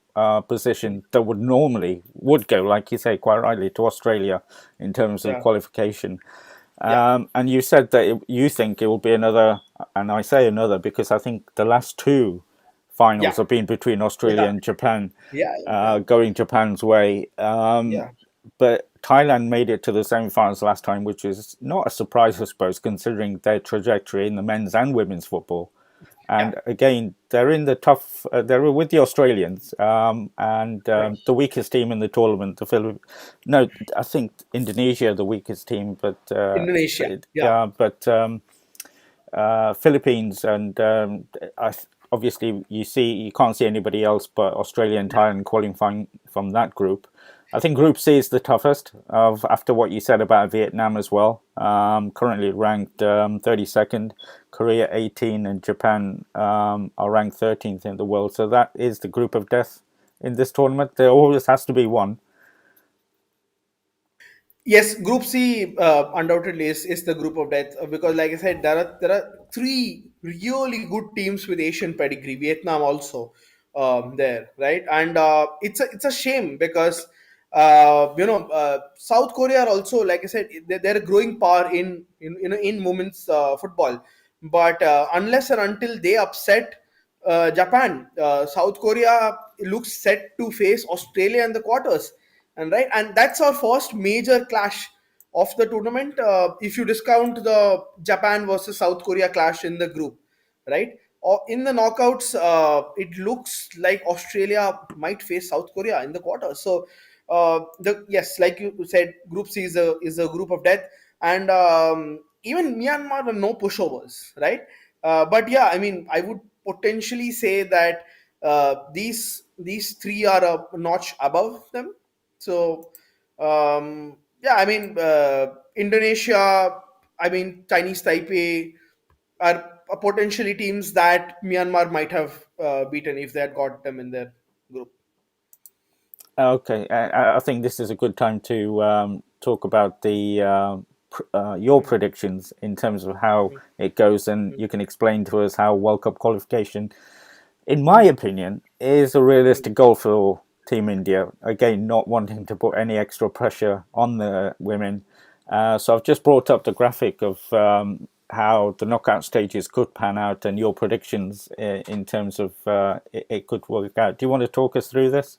position that would go, like you say, quite rightly, to Australia in terms of yeah, qualification. yeah, And you said that you think it will be another, and I say another because I think the last two finals yeah, have been between Australia yeah, and Japan, yeah, yeah, going Japan's way. yeah, But Thailand made it to the semi-finals last time, which is not a surprise, I suppose, considering their trajectory in the men's and women's football. yeah. And again, they're in the tough. They're with the Australians, and Right. the weakest team in the tournament. The Philippines. No, I think Indonesia the weakest team, Indonesia. Yeah, but Philippines and obviously you can't see anybody else but Australia and yeah, Thailand qualifying from that group. I think Group C is the toughest of after what you said about Vietnam as well. Currently ranked 32nd, Korea 18, and Japan are ranked 13th in the world. So that is the group of death in this tournament. There always has to be one. yes, Group C undoubtedly is the group of death, because, like I said, there are three really good teams with Asian pedigree. Vietnam also there, right? And it's a shame because South Korea are also, like I said, they're a growing power in women's football, but unless and until they upset Japan, South Korea looks set to face Australia in the quarters, and right, and that's our first major clash of the tournament. If you discount the Japan versus South Korea clash in the group, right? Or in the knockouts, it looks like Australia might face South Korea in the quarters. So, the yes, like you said, Group C is a group of death, and even Myanmar are no pushovers, right? But yeah, I mean, I would potentially say that these three are a notch above them. So yeah, I mean, Indonesia, I mean, Chinese Taipei are potentially teams that Myanmar might have beaten if they had got them in their group. Okay, I think this is a good time to talk about the your predictions in terms of how it goes, and you can explain to us how World Cup qualification, in my opinion, is a realistic goal for Team India. Again, not wanting to put any extra pressure on the women, so I've just brought up the graphic of how the knockout stages could pan out and your predictions in terms of it could work out. Do you want to talk us through this?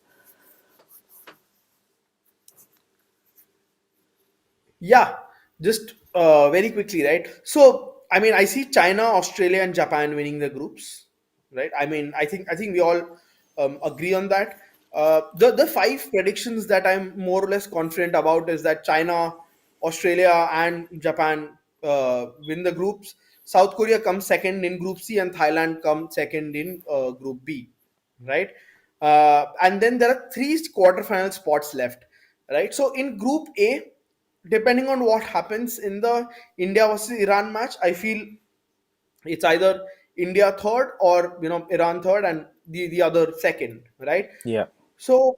Yeah, just very quickly, right? So, I mean, I see China, Australia, and Japan winning the groups, right? I think we all agree on that. The five predictions that I'm more or less confident about is that China, Australia, and Japan win the groups. South Korea comes second in Group C, and Thailand comes second in Group B, right? And then there are three quarterfinal spots left, right? So in Group A, depending on what happens in the India versus Iran match, I feel it's either India third or Iran third and the other second, right? Yeah. So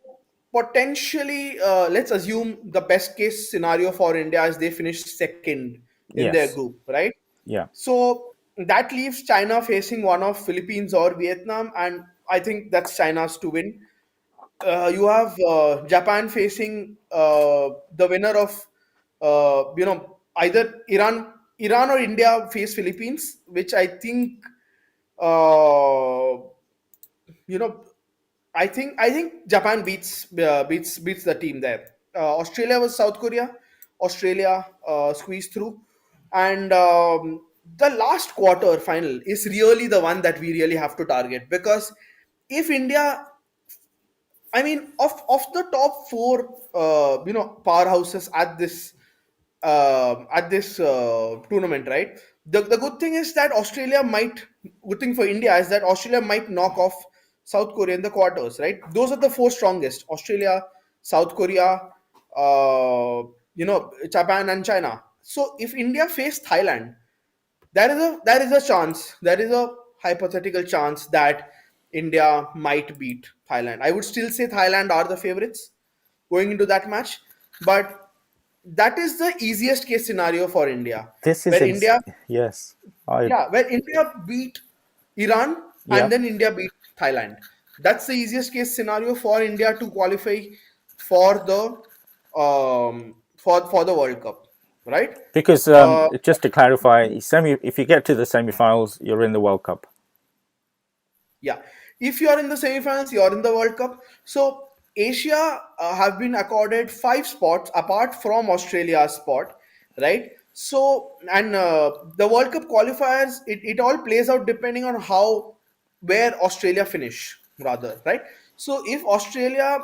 potentially, let's assume the best case scenario for India is they finish second in their Yes. group, right? Yeah. So that leaves China facing one of Philippines or Vietnam, and I think that's China's to win. You have Japan facing the winner of either Iran or India face Philippines, which I think uh, you know I think Japan beats the team there. Australia was South Korea. Australia squeezed through, and the last quarter final is really the one that we really have to target, because if India, I mean, of the top four, powerhouses at this tournament, right? The good thing is that good thing for India is that Australia might knock off South Korea in the quarters, right? Those are the four strongest: Australia, South Korea, Japan and China. So if India face Thailand, there is a hypothetical chance that India might beat Thailand. I would still say Thailand are the favorites going into that match, but that is the easiest case scenario for India, This is where India, yes. I where India beat Iran Yeah, and then India beat Thailand. That's the easiest case scenario for India to qualify for the World Cup, right? because Uh, just to clarify, semi if you get to the semi-finals, you're in the World Cup. Yeah, if you are in the semi-finals, you are in the World Cup. So Asia have been accorded five spots apart from Australia's spot, right? So and the World Cup qualifiers, it all plays out depending on how where Australia finish rather, right? So if Australia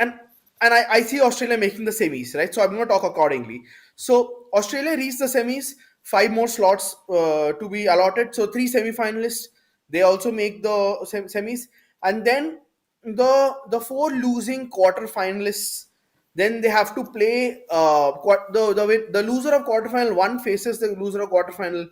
and I see Australia making the semis, right? So I'm going to talk accordingly. So Australia reached the semis, five more slots to be allotted. So three semi-finalists, they also make the semis, and then the four losing quarter finalists, then they have to play the loser of quarterfinal one faces the loser of quarterfinal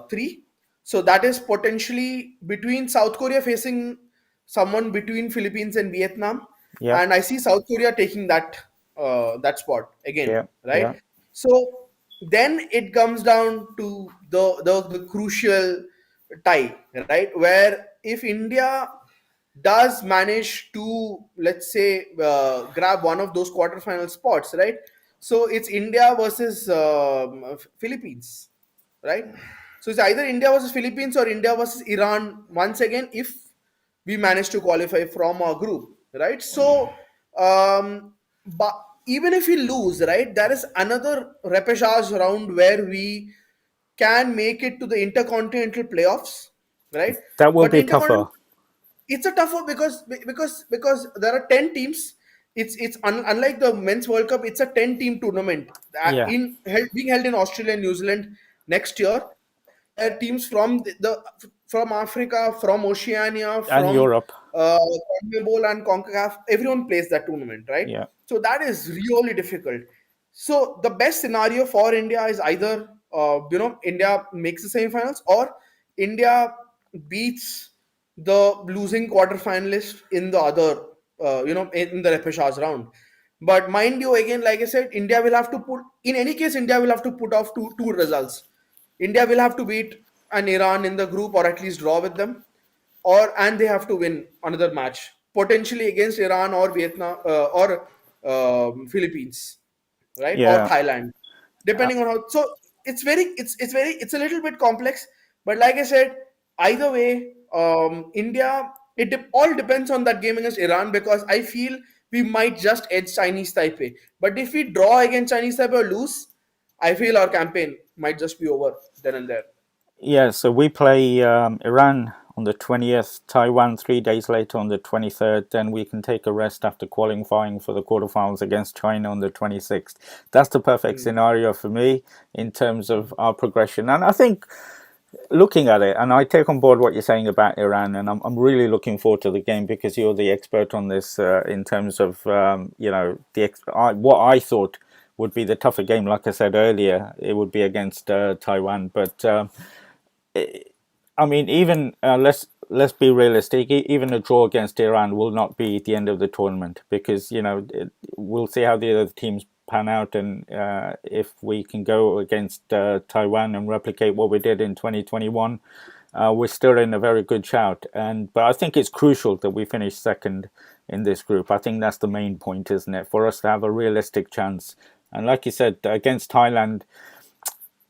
three. So that is potentially between South Korea facing someone between Philippines and Vietnam, Yeah, and I see South Korea taking that spot again, yeah, right? yeah. So then it comes down to the crucial tie, right? Where if India does manage to, let's say, grab one of those quarterfinal spots, right? So it's India versus Philippines, right? So it's either India versus Philippines or India versus Iran once again, if we manage to qualify from our group, right? So, but even if we lose, right, there is another repechage round where we can make it to the intercontinental playoffs, right? That will But be tougher. intercontinental, it's a tougher because there are 10 teams. Unlike the men's World Cup, it's a 10 team tournament Yeah, being held in Australia and New Zealand next year, where teams from from Africa, from Oceania, and from Europe. CONMEBOL and CONCACAF, everyone plays that tournament, right? Yeah, So that is really difficult. So the best scenario for India is either India makes the semifinals, or India beats the losing quarterfinalist in the other in the repechage round. But mind you, again, like I said, India will have to put in any case, India will have to put off two results. India will have to beat an Iran in the group, or at least draw with them, and they have to win another match potentially against Iran or Vietnam or Philippines, right, or yeah, Thailand, uh, depending on how. So it's a little bit complex, but like I said, either way, India, all depends on that game against Iran, because I feel we might just edge Chinese Taipei. But if we draw against Chinese Taipei or lose, I feel our campaign might just be over then and there. yeah. So we play Iran on the 20th, Taiwan 3 days later on the 23rd. Then we can take a rest after qualifying for the quarterfinals against China on the 26th. That's the perfect Hmm. scenario for me in terms Hmm. of our progression. And I think looking at it, and I take on board what you're saying about Iran, and I'm really looking forward to the game because you're the expert on this in terms of what I thought would be the tougher game. Like I said earlier, it would be against Taiwan, but I mean, even let's be realistic. Even a draw against Iran will not be the end of the tournament because we'll see how the other teams pan out, and if we can go against Taiwan and replicate what we did in 2021, we're still in a very good shout. And but I think it's crucial that we finish second in this group. I think that's the main point, isn't it, for us to have a realistic chance. And like you said, against Thailand,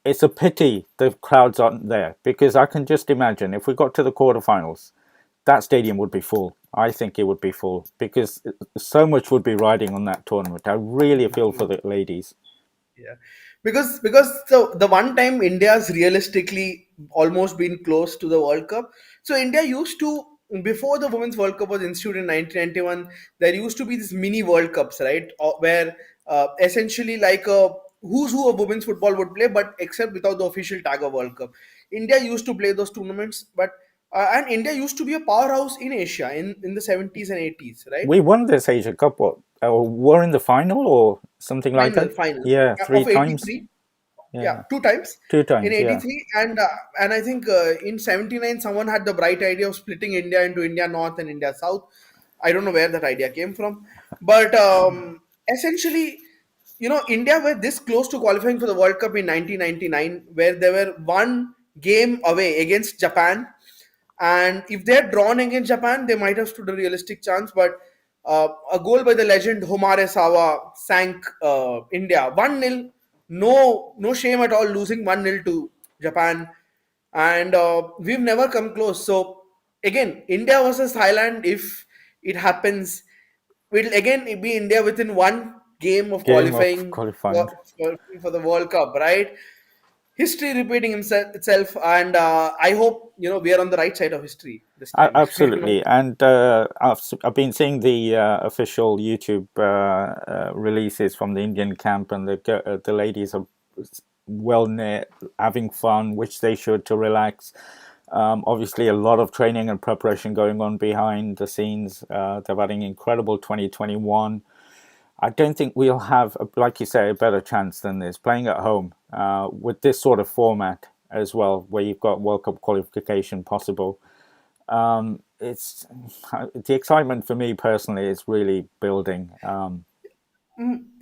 it's a pity the crowds aren't there because I can just imagine if we got to the quarterfinals, that stadium would be full. I think it would be full because so much would be riding on that tournament. I really feel for the ladies. Yeah, because the one time India's realistically almost been close to the World Cup. So India used to, before the Women's World Cup was instituted in 1991, there used to be these mini World Cups, right? Where essentially like a who's who of women's football would play, but except without the official tag of World Cup. India used to play those tournaments, but and India used to be a powerhouse in Asia in the 70s and 80s, right? We won this Asia Cup. What? Were in the final or something like that. Final Yeah, three of times. 83. Yeah, Yeah, two times two in times. Yeah, 83, and I think in 79 someone had the bright idea of splitting India into India North and India South. I don't know where that idea came from, but essentially, India were this close to qualifying for the World Cup in 1999, where they were one game away against Japan, and if they had drawn against Japan, they might have stood a realistic chance. But a goal by the legend Homare Sawa sank India 1-0. No shame at all losing 1-0 to Japan, and we've never come close. So again, India versus Thailand, if it happens, will again be India within one game of game of qualifying qualifying. for the World Cup, right? History repeating itself, and I hope we are on the right side of history this time. Absolutely, and I've been seeing the official YouTube releases from the Indian camp, and the ladies are well near having fun, which they should to relax. Obviously, a lot of training and preparation going on behind the scenes. They've had an incredible 2021. I don't think we'll have, like you say, a better chance than this playing at home with this sort of format as well, where you've got World Cup qualification possible. It's the excitement for me personally is really building.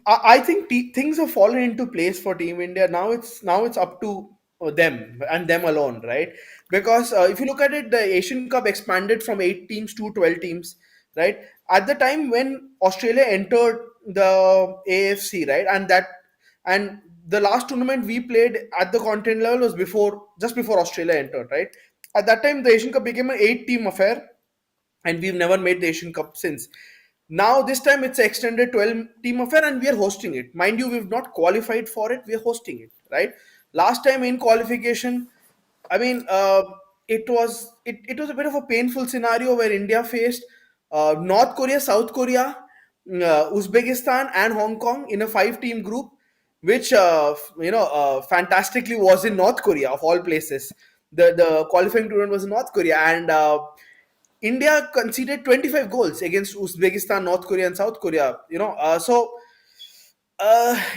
I think things have fallen into place for Team India. Now it's up to them and them alone, right? Because if you look at it, the Asian Cup expanded from 8 teams to 12 teams, right? At the time when Australia entered the AFC, right, and the last tournament we played at the continent level was just before Australia entered, right? At that time, the Asian Cup became an 8 team affair, and we've never made the Asian Cup since. Now this time it's an extended 12 team affair and we are hosting it. Mind you, we've not qualified for it, we are hosting it, right? Last time in qualification, I mean, it was a bit of a painful scenario where India faced North Korea, South Korea, Uzbekistan, and Hong Kong in a 5 team group, which fantastically was in North Korea of all places. The qualifying tournament was in North Korea, and India conceded 25 goals against Uzbekistan, North Korea, and South Korea.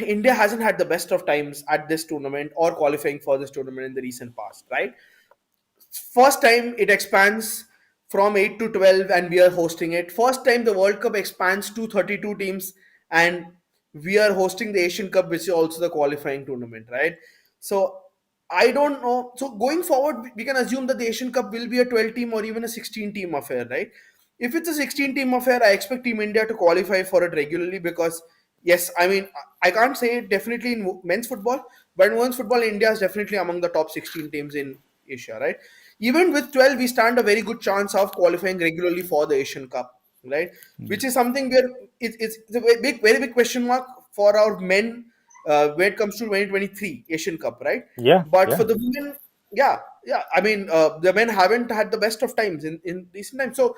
India hasn't had the best of times at this tournament or qualifying for this tournament in the recent past, right? First time it expands from 8 to 12 and we are hosting it. First time the World Cup expands to 32 teams and we are hosting the Asian Cup, which is also the qualifying tournament, right? So I don't know. So going forward, we can assume that the Asian Cup will be a 12 team or even a 16 team affair, right? If it's a 16 team affair, I expect Team India to qualify for it regularly because, yes, I mean, I can't say it definitely in men's football, but in women's football, India is definitely among the top 16 teams in Asia, right? Even with 12, we stand a very good chance of qualifying regularly for the Asian Cup, right? Which is something where it's a very big question mark for our men when it comes to 2023 Asian Cup, right? Yeah, But for yeah. the women, yeah, yeah. I mean, the men haven't had the best of times in recent times. So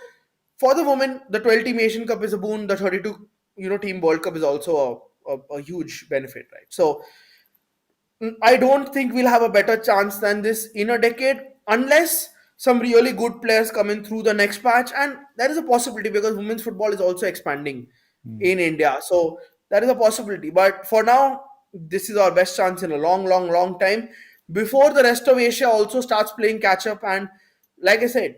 for the women, the 12 team Asian Cup is a boon. The 32 team World Cup is also a huge benefit, right? So I don't think we'll have a better chance than this in a decade unless some really good players come in through the next batch. And that is a possibility because women's football is also expanding in India. So that is a possibility. But for now, this is our best chance in a long, long, long time before the rest of Asia also starts playing catch up. And like I said,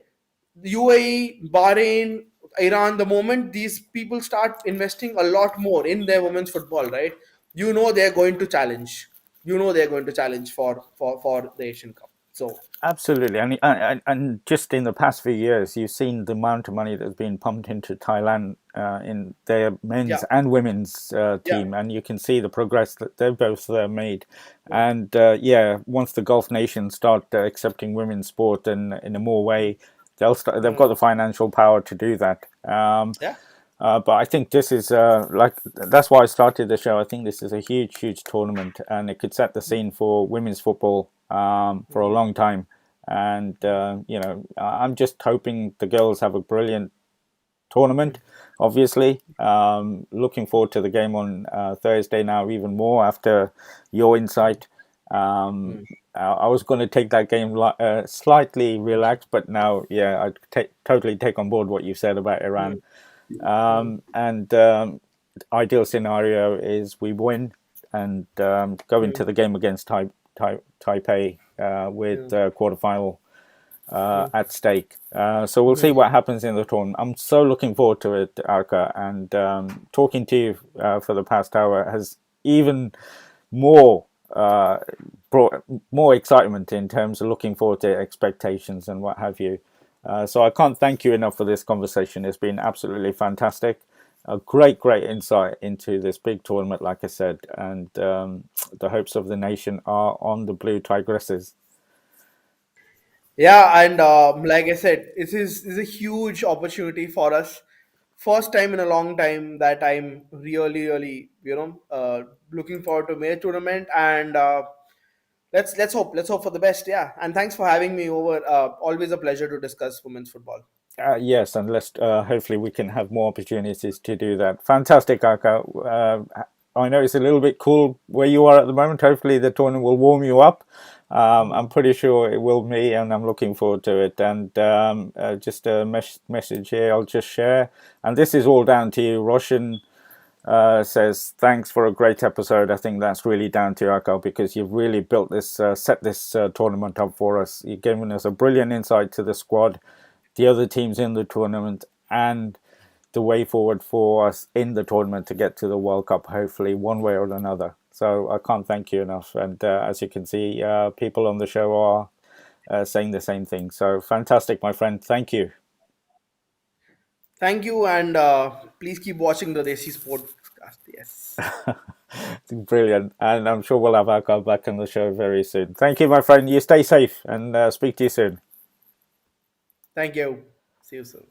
UAE, Bahrain, Iran, the moment these people start investing a lot more in their women's football, right? They're going to challenge. They're going to challenge for the Asian Cup. So Absolutely, and just in the past few years, you've seen the amount of money that's been pumped into Thailand in their men's yeah, and women's yeah, team, and you can see the progress that they've both made. yeah, And yeah, once the Gulf nations start accepting women's sport in a more way, they'll start. They've got mm, the financial power to do that. yeah, But I think this is like that's why I started the show. I think this is a huge, huge tournament, and it could set the scene for women's football for a mm, long time. And you know, I'm just hoping the girls have a brilliant tournament. Obviously, looking forward to the game on Thursday now even more after your insight. Um, mm, I was going to take that game slightly relaxed, but now, yeah, totally take on board what you said about mm, Iran. mm, And ideal scenario is we win and go into mm, the game against Taipei with mm, quarterfinal mm, at stake. So we'll see mm, what happens in the tournament. I'm so looking forward to it, Arka, and talking to you for the past hour has even more brought more excitement in terms of looking forward to expectations and what have you. So I can't thank you enough for this conversation. It's been absolutely fantastic. A great, great insight into this big tournament, like I said, and the hopes of the nation are on the Blue Tigresses. yeah. And like I said, this is a huge opportunity for us. First time in a long time that I'm really, really, looking forward to May tournament. And let's hope for the best. Yeah. And thanks for having me over. Always a pleasure to discuss women's football. Yes, and let's hopefully we can have more opportunities to do that. Fantastic, Aka. I know it's a little bit cool where you are at the moment. Hopefully, the tournament will warm you up. I'm pretty sure it will me, and I'm looking forward to it. And just a message here, I'll just share. And this is all down to you. Roshan says, thanks for a great episode. I think that's really down to you, Aka, because you've really built this, set this tournament up for us. You've given us a brilliant insight to the squad, the other teams in the tournament, and the way forward for us in the tournament to get to the World Cup, hopefully, one way or another. So I can't thank you enough. And as you can see, people on the show are saying the same thing. So fantastic, my friend. Thank you. Thank you, and please keep watching the Desi Sportscast. Yes. Brilliant. And I'm sure we'll have Akal back on the show very soon. Thank you, my friend. You stay safe and speak to you soon. Thank you. See you soon.